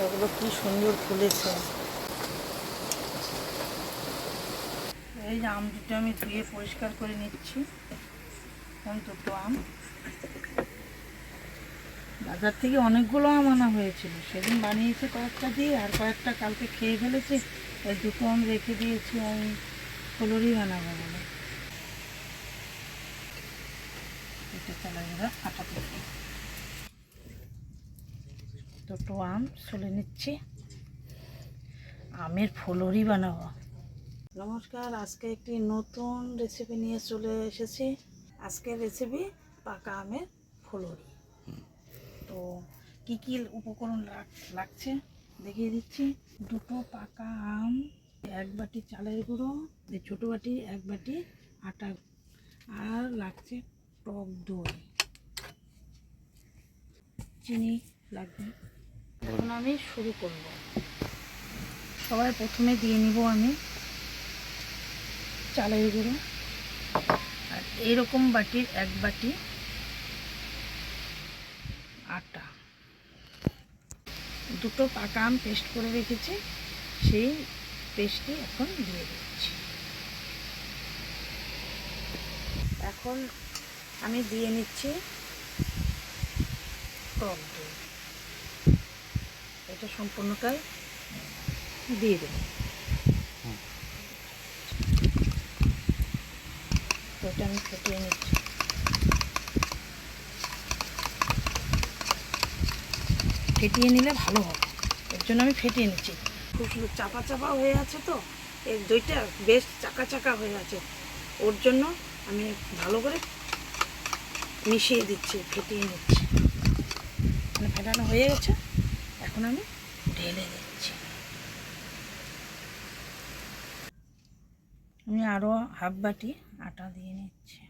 ওগুলো কি সুন্দর ফুলেছে। এই যে আম দুটো আমি ধুয়ে পরিষ্কার করে নিচ্ছি। দুটো আম বাজার থেকে অনেকগুলো আম আনা হয়েছিল, সেদিন বানিয়েছে কয়েকটা দিয়ে, আর কয়েকটা কালকে খেয়ে ফেলেছি। এই দুটো আম রেখে দিয়েছি আমি ফুলুরি বানাবো বলে। এটা চলে গেলে আটা থেকে দুটো আম ছুলে নিচ্ছি, আমের ফুলুরি বানাবো। নমস্কার, আজকে একটি নতুন রেসিপি নিয়ে চলে এসেছি। আজকের রেসিপি পাকা আমের ফুলুরি। তো কি কি উপকরণ লাগছে দেখিয়ে দিচ্ছি। দুটো পাকা আম, এক বাটি চালের গুঁড়ো, ছোটো বাটি এক বাটি আটা, আর লাগছে টক দই, চিনি লাগবে। এখন আমি শুরু করব। সবার প্রথমে দিয়ে নিব আমি চালের গুঁড়ো, আর এইরকম বাটির এক বাটি আটা। দুটো পাকা আম পেস্ট করে রেখেছি, সেই পেস্টটি এখন দিয়ে দিচ্ছি। এখন আমি দিয়ে নিচ্ছি টক দই, এটা সম্পূর্ণটাই দিয়ে দেব। তো এটা আমি ফেটিয়ে নিচ্ছি। ফেটিয়ে নিলে ভালো হবে, এর জন্য আমি ফেটিয়ে নিচ্ছি। খুব সুন্দর চাপা চাপা হয়ে আছে, তো এই দইটা বেশ চাকা চাকা হয়ে আছে, ওর জন্য আমি ভালো করে মিশিয়ে দিচ্ছি, ফেটিয়ে নিচ্ছি। মানে ফেটানো হয়ে গেছে, এখন আমি ঢেলে দিচ্ছি। আমি আরও হাফ বাটি আটা দিয়ে নিচ্ছি।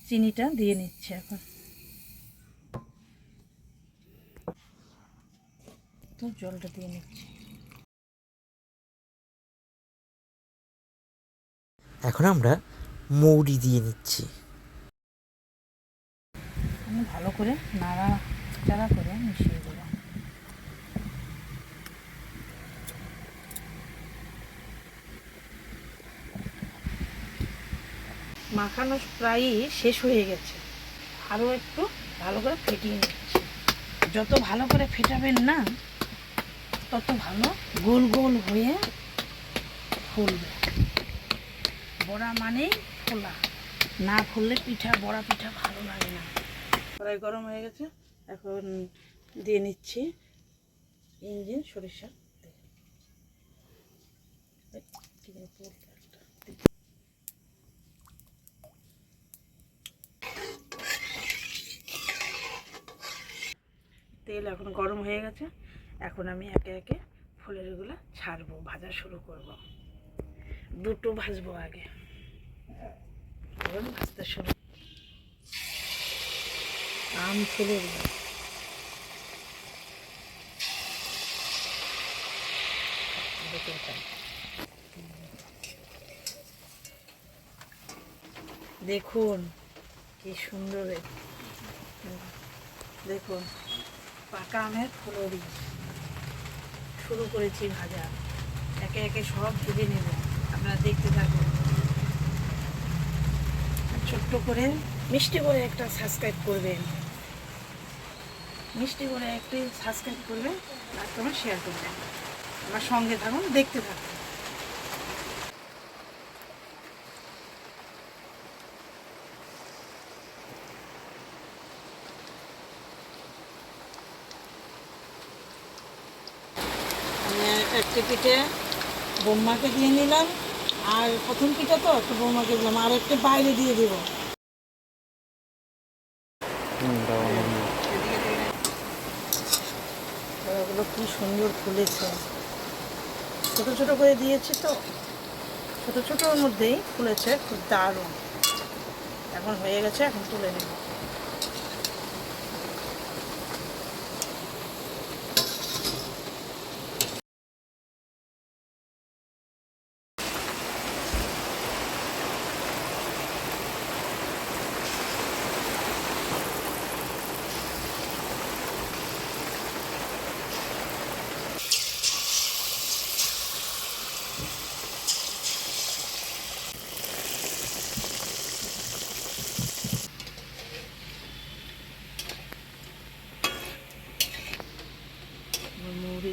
চিনিটা দিয়ে নিচ্ছি এখন। তো জলটা দিয়ে নিচ্ছি। এখন আমরা মৌরি দিয়ে নিচ্ছি। আমি ভালো করে নাড়াচাড়া করে মিশিয়ে দেব। মাখানো প্রায়ই শেষ হয়ে গেছে, আরও একটু ভালো করে ফেটিয়ে নিচ্ছি। যত ভালো করে ফেটাবেন না, তত ভালো গোল গোল হয়ে ফুলবে। বড়া মানেই ফোলা, না ফুললে পিঠা, বড়া পিঠা ভালো লাগে না। কড়াই গরম হয়ে গেছে, এখন দিয়ে নিচ্ছি ইঞ্জিন সরিষা তেল। এখন গরম হয়ে গেছে, এখন আমি একে একে ফুলেরগুলো ছাড়বো, ভাজা শুরু করব। দুটো ভাজবো আগে, ভাজতে শুরু। আম ফুলের দেখুন কি সুন্দর, দেখুন পাকা আমের ফুলুরি শুরু করেছি ভাজা। একে একে সব ভেজে নেব, আপনারা দেখতে থাকুন। ছোট্ট করে মিষ্টি করে একটা সাবস্ক্রাইব করবেন, মিষ্টি করে একটু সাবস্ক্রাইব করবেন, আর তোমার শেয়ার করবেন। আমার সঙ্গে থাকুন, দেখতে থাকুন। আমি একটি পিঠে বৌমাকে দিয়ে নিলাম, আর প্রথম পিঠা তো একটু বৌমাকে দিলাম, আর একটু বাইরে দিয়ে দেবো। ওগুলো কি সুন্দর ফুলেছে, ছোট ছোট করে দিয়েছি তো, ছোট ছোটোর মধ্যেই ফুলেছে, খুব দারুণ। এখন হয়ে গেছে, এখন তুলে নেব।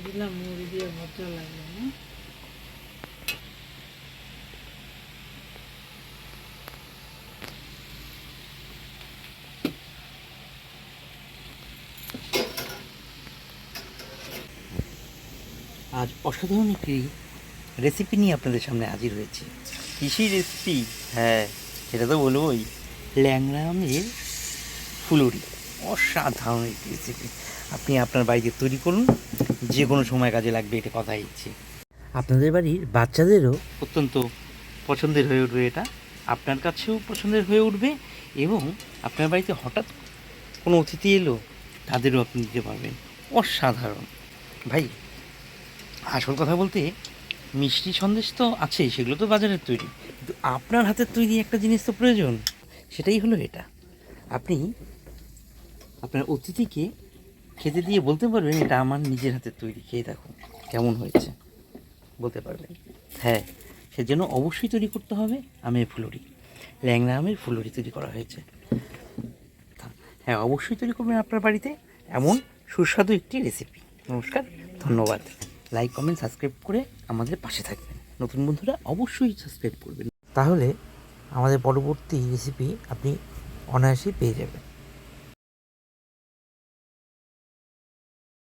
দিলাম মুড়ি দিয়ে মজা লাগবে না? আজ অসাধারণ একটি রেসিপি নিয়ে আপনাদের সামনে হাজির হয়েছি। কৃষি রেসিপি, হ্যাঁ সেটা তো বলবোই। ল্যাংড়া আমের ফুলুরি, অসাধারণ একটি রেসিপি। আপনি আপনার বাড়িতে তৈরি করুন, যে কোনো সময় কাজে লাগবে, এটা কথাই দিচ্ছি। আপনাদের বাড়ির বাচ্চাদেরও অত্যন্ত পছন্দের হয়ে উঠবে এটা, আপনার কাছেও পছন্দের হয়ে উঠবে, এবং আপনার বাড়িতে হঠাৎ কোনো অতিথি এলো তাদেরও আপনি দিতে পারবেন। অসাধারণ ভাই। আসল কথা বলতে, মিষ্টি সন্দেশ তো আছেই, সেগুলো তো বাজারের তৈরি, কিন্তু আপনার হাতের তৈরি একটা জিনিস তো প্রয়োজন। সেটাই হলো এটা। আপনি আপনার অতিথিকে খেতে দিয়ে বলতে পারবেন, এটা আমার নিজের হাতের তৈরি, খেয়ে দেখো কেমন হয়েছে, বলতে পারবেন। হ্যাঁ, সেজন্য অবশ্যই তৈরি করতে হবে আমের ফুলুরি। ল্যাংড়া আমের ফুলুরি তৈরি করা হয়েছে। হ্যাঁ, অবশ্যই তৈরি করবেন আপনার বাড়িতে এমন সুস্বাদু একটি রেসিপি। নমস্কার, ধন্যবাদ। লাইক, কমেন্ট, সাবস্ক্রাইব করে আমাদের পাশে থাকবেন। নতুন বন্ধুরা অবশ্যই সাবস্ক্রাইব করবেন। তাহলে আমাদের পরবর্তী রেসিপি আপনি অনায়াসেই পেয়ে যাবেন।